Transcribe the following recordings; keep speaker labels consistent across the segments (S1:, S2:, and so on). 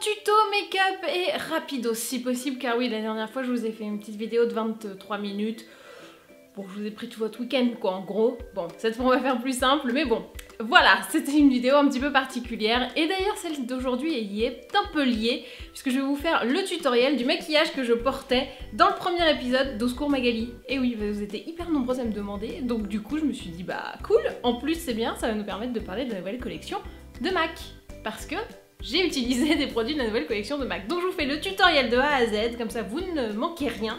S1: tuto make-up et rapido si possible, car oui, la dernière fois je vous ai fait une petite vidéo de 23 minutes. Bon, je vous ai pris tout votre week-end quoi, en gros. Bon, cette fois on va faire plus simple, mais bon. Voilà, c'était une vidéo un petit peu particulière. Et d'ailleurs, celle d'aujourd'hui y est un peu liée, puisque je vais vous faire le tutoriel du maquillage que je portais dans le premier épisode d'Au secours Magali. Et oui, vous étiez hyper nombreuses à me demander, donc du coup je me suis dit bah cool, en plus c'est bien, ça va nous permettre de parler de la nouvelle collection de MAC. Parce que j'ai utilisé des produits de la nouvelle collection de MAC. Donc je vous fais le tutoriel de A à Z, comme ça vous ne manquez rien.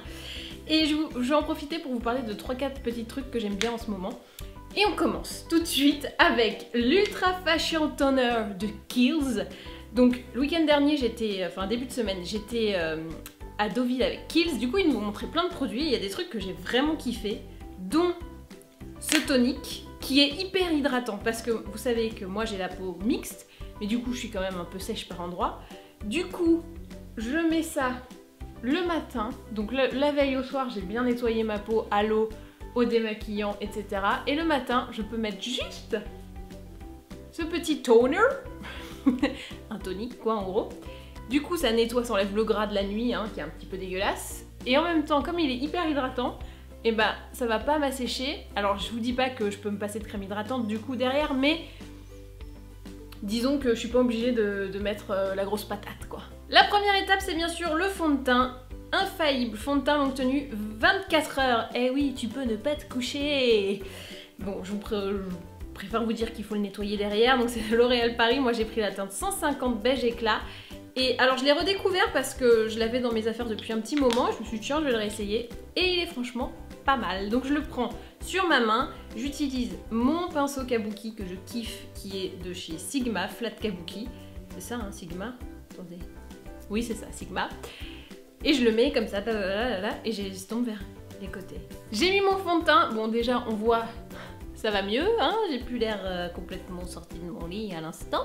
S1: Et je vais en profiter pour vous parler de 3-4 petits trucs que j'aime bien en ce moment. Et on commence tout de suite avec l'Ultra Fashion Toner de Kiehl's. Donc le week-end dernier, début de semaine, j'étais à Deauville avec Kiehl's. Du coup, ils nous ont montré plein de produits. Il y a des trucs que j'ai vraiment kiffé, dont ce tonique qui est hyper hydratant. Parce que vous savez que moi j'ai la peau mixte, mais du coup je suis quand même un peu sèche par endroits. Du coup, je mets ça le matin. Donc la veille au soir, j'ai bien nettoyé ma peau à l'eau, au démaquillant, etc. Et le matin, je peux mettre juste ce petit toner, un tonique quoi en gros. Du coup, ça nettoie, ça enlève le gras de la nuit, hein, qui est un petit peu dégueulasse. Et en même temps, comme il est hyper hydratant, et bah ça va pas m'assécher. Alors je vous dis pas que je peux me passer de crème hydratante du coup derrière, mais disons que je suis pas obligée de mettre la grosse patate quoi. La première étape, c'est bien sûr le fond de teint. Infaillible, fond de teint longue tenue 24 heures. Eh oui, tu peux ne pas te coucher. Bon, je préfère vous dire qu'il faut le nettoyer derrière. Donc c'est L'Oréal Paris. Moi j'ai pris la teinte 150 beige éclat. Et alors je l'ai redécouvert parce que je l'avais dans mes affaires depuis un petit moment. Je me suis dit tiens, je vais le réessayer. Et il est franchement pas mal. Donc je le prends sur ma main. J'utilise mon pinceau Kabuki que je kiffe, qui est de chez Sigma, Flat Kabuki. C'est ça, hein, Sigma. Attendez. Oui, c'est ça, Sigma. Et je le mets comme ça, et j'estompe vers les côtés. J'ai mis mon fond de teint. Bon, déjà, on voit, ça va mieux, hein. J'ai plus l'air complètement sortie de mon lit à l'instant.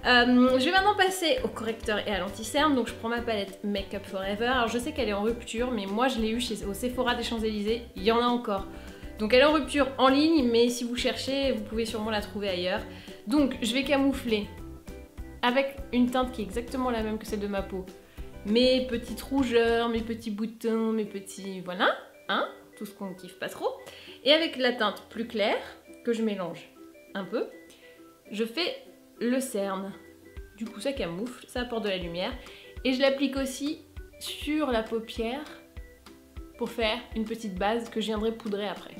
S1: Je vais maintenant passer au correcteur et à l'anti-cerne. Donc, je prends ma palette Make Up Forever. Alors, je sais qu'elle est en rupture, mais moi, je l'ai eu au Sephora des Champs-Élysées. Il y en a encore. Donc, elle est en rupture en ligne, mais si vous cherchez, vous pouvez sûrement la trouver ailleurs. Donc, je vais camoufler avec une teinte qui est exactement la même que celle de ma peau. Mes petites rougeurs, mes petits boutons, mes petits... Voilà, hein, tout ce qu'on kiffe pas trop. Et avec la teinte plus claire, que je mélange un peu, je fais le cerne. Du coup, ça camoufle, ça apporte de la lumière. Et je l'applique aussi sur la paupière pour faire une petite base que je viendrai poudrer après.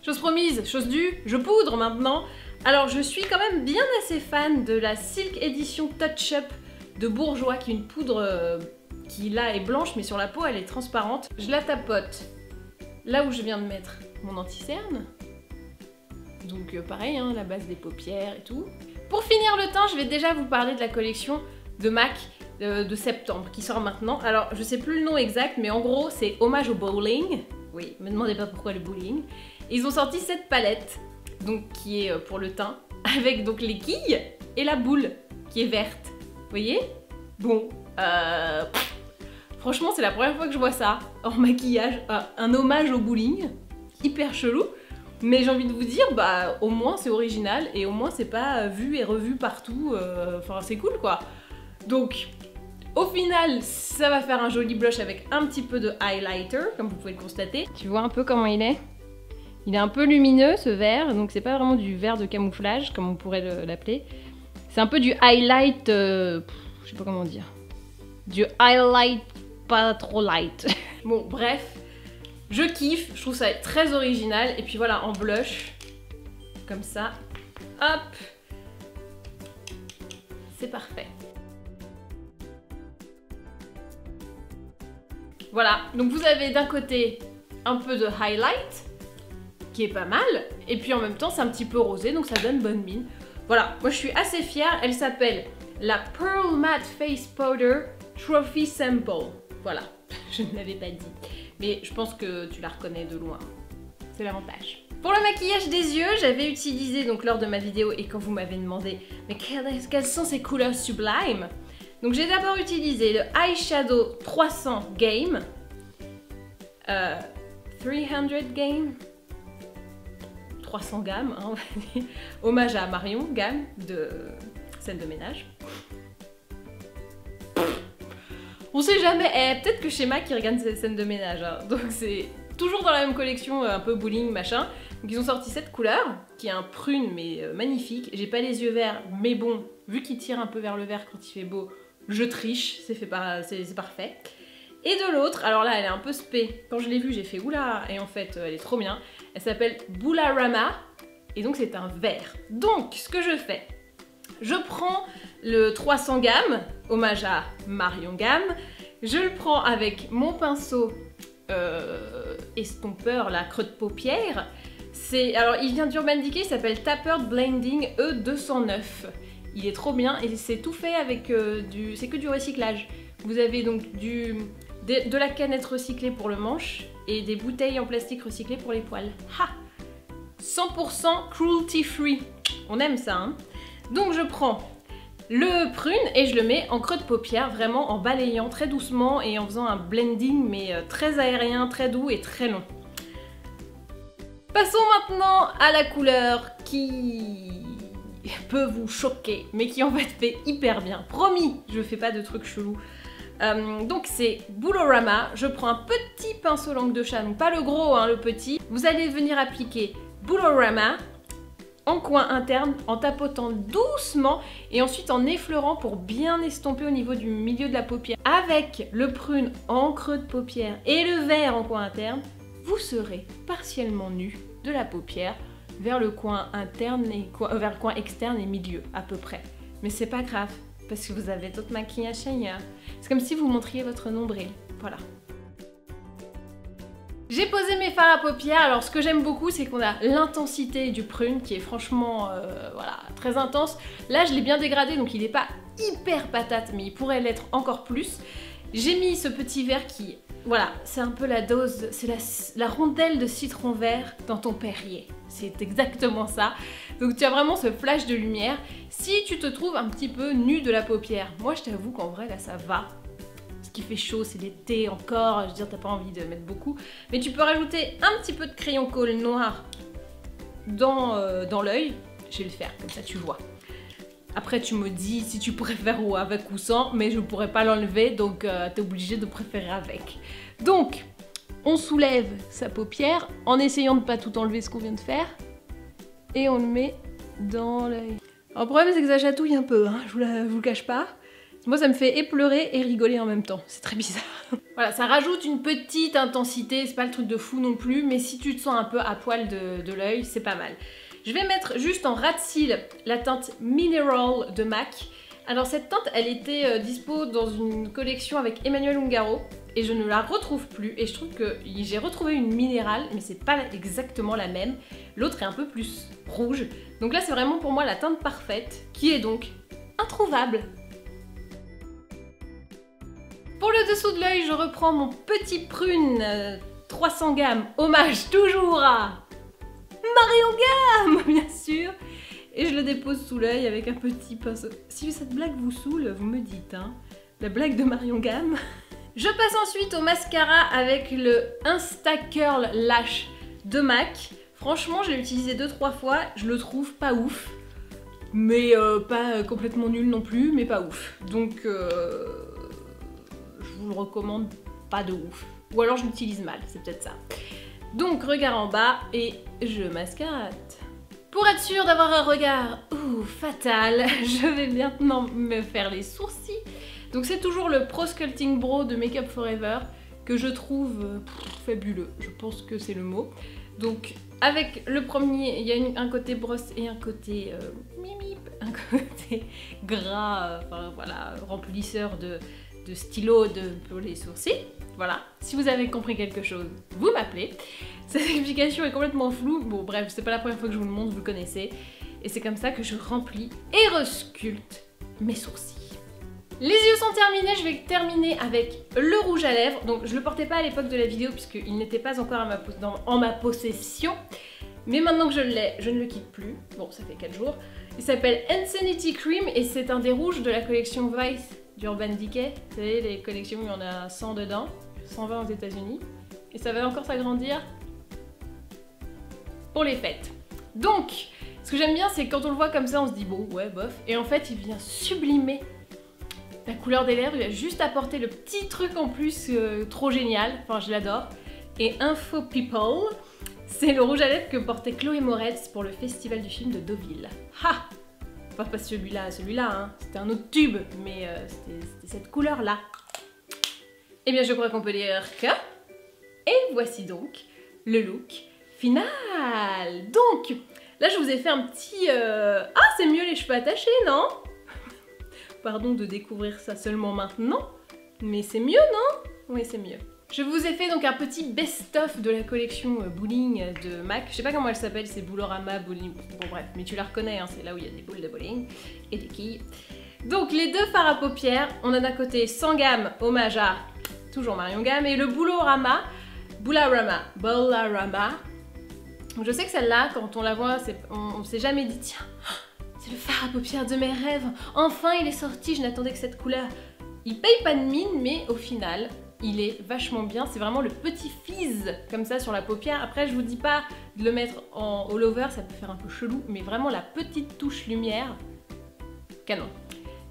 S1: Chose promise, chose due, je poudre maintenant. Alors, je suis quand même bien assez fan de la Silk Edition Touch Up de Bourjois, qui est une poudre... qui là est blanche mais sur la peau elle est transparente. Je la tapote là où je viens de mettre mon anti-cerne. Donc pareil, hein, la base des paupières et tout. Pour finir le teint, je vais déjà vous parler de la collection de MAC de septembre qui sort maintenant. Alors je sais plus le nom exact, mais en gros c'est hommage au bowling. Oui, me demandez pas pourquoi le bowling. Et ils ont sorti cette palette, donc qui est pour le teint, avec donc les quilles et la boule qui est verte. Vous voyez? Bon, franchement, c'est la première fois que je vois ça en maquillage, un hommage au bowling, hyper chelou. Mais j'ai envie de vous dire, bah au moins c'est original et au moins c'est pas vu et revu partout. Enfin, c'est cool quoi. Donc, au final, ça va faire un joli blush avec un petit peu de highlighter, comme vous pouvez le constater. Tu vois un peu comment il est? Il est un peu lumineux ce vert, donc c'est pas vraiment du vert de camouflage comme on pourrait l'appeler. C'est un peu du highlight, je sais pas comment dire. Du highlight pas trop light. Bon, bref, je kiffe, je trouve ça très original. Et puis voilà, en blush, comme ça, hop, c'est parfait. Voilà, donc vous avez d'un côté un peu de highlight, qui est pas mal, et puis en même temps c'est un petit peu rosé, donc ça donne bonne mine. Voilà, moi je suis assez fière, elle s'appelle la Pearl Matte Face Powder Trophy Sample. Voilà, je ne l'avais pas dit, mais je pense que tu la reconnais de loin. C'est l'avantage. Pour le maquillage des yeux, j'avais utilisé donc lors de ma vidéo et quand vous m'avez demandé mais quelles sont ces couleurs sublimes, donc j'ai d'abord utilisé le Eyeshadow 300 Game, 300 Game, 300 gammes, hein, on va dire. Hommage à Marion Gamme de scène de ménage. On sait jamais, peut-être que chez MAC ils regardent ces scènes de ménage, hein. Donc c'est toujours dans la même collection, un peu bowling machin. Donc ils ont sorti cette couleur, qui est un prune mais magnifique. J'ai pas les yeux verts, mais bon, vu qu'il tire un peu vers le vert quand il fait beau, je triche, c'est parfait. Et de l'autre, alors là elle est un peu spé, quand je l'ai vue j'ai fait oula, et en fait elle est trop bien. Elle s'appelle Boularama, et donc c'est un vert. Donc ce que je fais, je prends le 300 gammes, hommage à Marion Gamme, je le prends avec mon pinceau estompeur, la creux de paupière. Alors il vient d'Urban Decay, il s'appelle Tapered Blending E209. Il est trop bien et c'est tout fait avec c'est que du recyclage. Vous avez donc de la canette recyclée pour le manche et des bouteilles en plastique recyclées pour les poils. Ha! 100% cruelty free. On aime ça, hein? Donc je prends le prune et je le mets en creux de paupière, vraiment en balayant très doucement et en faisant un blending mais très aérien, très doux et très long. Passons maintenant à la couleur qui peut vous choquer, mais qui en fait fait hyper bien. Promis, je fais pas de trucs chelous. Donc c'est Boulorama, je prends un petit pinceau langue de chat, donc pas le gros, hein, le petit. Vous allez venir appliquer Boulorama en coin interne, en tapotant doucement et ensuite en effleurant pour bien estomper au niveau du milieu de la paupière. Avec le prune en creux de paupière et le vert en coin interne, vous serez partiellement nu de la paupière vers le coin interne et vers le coin externe et milieu à peu près. Mais c'est pas grave parce que vous avez d'autres maquillages ailleurs. C'est comme si vous montriez votre nombril. Voilà. J'ai posé mes fards à paupières. Alors ce que j'aime beaucoup, c'est qu'on a l'intensité du prune qui est franchement voilà, très intense. Là je l'ai bien dégradé donc il n'est pas hyper patate mais il pourrait l'être encore plus. J'ai mis ce petit verre qui, voilà, c'est un peu la dose, c'est la rondelle de citron vert dans ton Perrier. C'est exactement ça. Donc tu as vraiment ce flash de lumière. Si tu te trouves un petit peu nu de la paupière, moi je t'avoue qu'en vrai là ça va. Ce qui fait chaud, c'est l'été encore, je veux dire t'as pas envie de mettre beaucoup. Mais tu peux rajouter un petit peu de crayon colle noir dans l'œil. Je vais le faire, comme ça tu vois. Après tu me dis si tu préfères ou avec ou sans, mais je pourrais pas l'enlever, donc t'es obligé de préférer avec. Donc, on soulève sa paupière en essayant de pas tout enlever ce qu'on vient de faire. Et on le met dans l'œil. Alors le problème c'est que ça chatouille un peu, hein, je vous le cache pas. Moi ça me fait et pleurer et rigoler en même temps, c'est très bizarre. Voilà, ça rajoute une petite intensité, c'est pas le truc de fou non plus, mais si tu te sens un peu à poil de l'œil, c'est pas mal. Je vais mettre juste en ras de cils la teinte Mineral de MAC. Alors cette teinte, elle était dispo dans une collection avec Emmanuel Ungaro et je ne la retrouve plus et je trouve que j'ai retrouvé une minérale mais c'est pas exactement la même. L'autre est un peu plus rouge. Donc là c'est vraiment pour moi la teinte parfaite qui est donc introuvable. Pour le dessous de l'œil, je reprends mon petit prune 300 gammes, hommage toujours à Marion Gamme, bien sûr. Et je le dépose sous l'œil avec un petit pinceau. Si cette blague vous saoule, vous me dites, hein. La blague de Marion Gamme. Je passe ensuite au mascara avec le Insta Curl Lash de MAC. Franchement, je l'ai utilisé 2-3 fois, je le trouve pas ouf. Mais pas complètement nul non plus, mais pas ouf. Donc, je vous le recommande pas de ouf. Ou alors je l'utilise mal, c'est peut-être ça. Donc, regard en bas et je mascarade. Pour être sûre d'avoir un regard fatal, je vais maintenant me faire les sourcils. Donc c'est toujours le Pro Sculpting Brow de Make Up Forever que je trouve fabuleux, je pense que c'est le mot. Donc avec le premier, il y a un côté brosse et un côté mimip, un côté gras, enfin voilà, remplisseur de stylo pour les sourcils. Voilà, si vous avez compris quelque chose, vous m'appelez. Cette explication est complètement floue, bon bref, c'est pas la première fois que je vous le montre, vous le connaissez. Et c'est comme ça que je remplis et resculpte mes sourcils. Les yeux sont terminés, je vais terminer avec le rouge à lèvres. Donc je le portais pas à l'époque de la vidéo puisqu'il n'était pas encore en ma possession. Mais maintenant que je l'ai, je ne le quitte plus. Bon, ça fait 4 jours. Il s'appelle Insanity Cream et c'est un des rouges de la collection Vice d'Urban Decay. Vous savez, les collections où il y en a 100 dedans, 120 aux États-Unis. Et ça va encore s'agrandir pour les fêtes. Donc, ce que j'aime bien, c'est que quand on le voit comme ça, on se dit bon, ouais, bof. Et en fait, il vient sublimer La couleur des lèvres, il a juste apporté le petit truc en plus trop génial, enfin je l'adore. Et Info People, c'est le rouge à lèvres que portait Chloé Moretz pour le festival du film de Deauville. Ha! Enfin pas celui-là, hein. C'était un autre tube, mais c'était cette couleur-là. Eh bien je crois qu'on peut dire que... Et voici donc le look final. Donc, là je vous ai fait un petit... Ah, c'est mieux les cheveux attachés, non? Pardon de découvrir ça seulement maintenant, mais c'est mieux, non? Oui, c'est mieux. Je vous ai fait donc un petit best-of de la collection bowling de MAC. Je sais pas comment elle s'appelle, c'est Boulorama Bowling. Bon bref, mais tu la reconnais, hein, c'est là où il y a des boules de bowling et des quilles. Donc les deux fards à paupières, on a d'un côté Sangam, hommage à toujours Marion Gamme, et le Boulorama. Je sais que celle-là, quand on la voit, on s'est jamais dit tiens, c'est le fard à paupières de mes rêves, enfin il est sorti, je n'attendais que cette couleur. Il paye pas de mine, mais au final, il est vachement bien. C'est vraiment le petit fizz comme ça sur la paupière. Après, je vous dis pas de le mettre en all over, ça peut faire un peu chelou, mais vraiment la petite touche lumière, canon.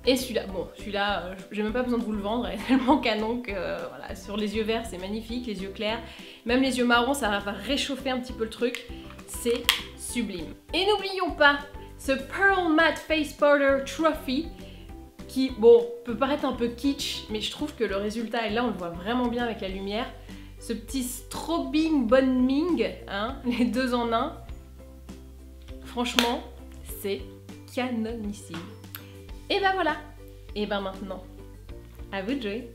S1: Et celui-là, bon, celui-là, j'ai même pas besoin de vous le vendre, il est tellement canon que voilà, sur les yeux verts, c'est magnifique, les yeux clairs, même les yeux marrons, ça va réchauffer un petit peu le truc, c'est sublime. Et n'oublions pas ce Pearl Matte Face Powder Trophy, qui, bon, peut paraître un peu kitsch, mais je trouve que le résultat est là, on le voit vraiment bien avec la lumière. Ce petit strobing bonming, hein, les deux en un, franchement, c'est canonissime. Et ben voilà, et ben maintenant, à vous de jouer.